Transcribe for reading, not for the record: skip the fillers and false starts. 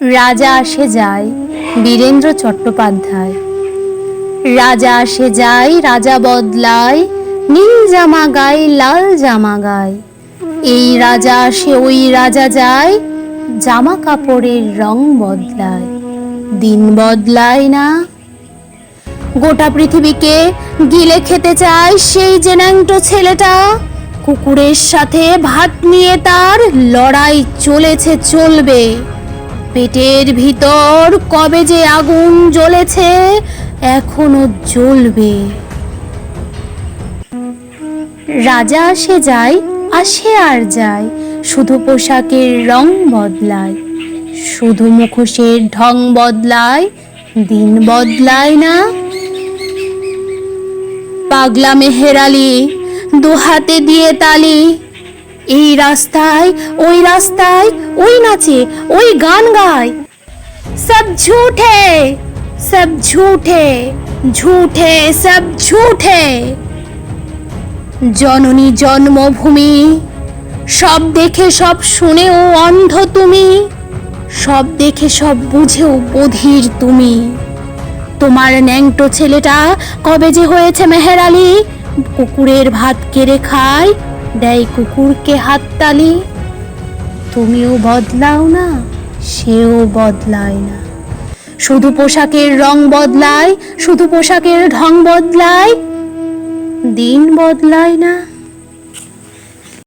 রাজা আসে যায়, বীরেন্দ্র চট্টোপাধ্যায়। রাজা আসে যায়, রাজা বদলায়, নীল জামা গায়, লাল জামা গায়। এই রাজা আসে, ওই রাজা যায়, জামা কাপড়ের রং বদলায়, দিন বদলায় না। গোটা পৃথিবীকে গিলে খেতে চায় সেই যে ন্যাংটো ছেলেটা। কুকুরের সাথে ভাত নিয়ে তার লড়াই চলেছে, চলবে। পেটের ভিতর কবে যে আগুন জ্বলেছে, এখনো জ্বলবে। রাজা আসে যায়, আসে আর যায়, শুধু পোশাকের রং বদলায়, শুধু মুখোশের ঢং বদলায়, দিন বদলায় না। পাগলা মেহের আলী দু হাতে দিয়ে তালি, এই রাস্তায় ওই রাস্তায়, ওই নাচে ওই গান গায়। সব ঝুঠে, সব ঝুঠে, ঝুঠে সব ঝুঠে। জননী জন্মভূমি, সব দেখে সব শুনেও অন্ধ তুমি, সব দেখে সব বুঝেও বধির তুমি। তোমার ন্যাংটো ছেলেটা কবে যে হয়েছে মেহের আলী, কুকুরের ভাত কেড়ে খায়, দেয় কুকুরকে হাততালি। তুমিও বদলাও না, সেও বদলায় না, শুধু পোশাকের রং বদলায়, শুধু পোশাকের ঢং বদলায়, দিন বদলায় না।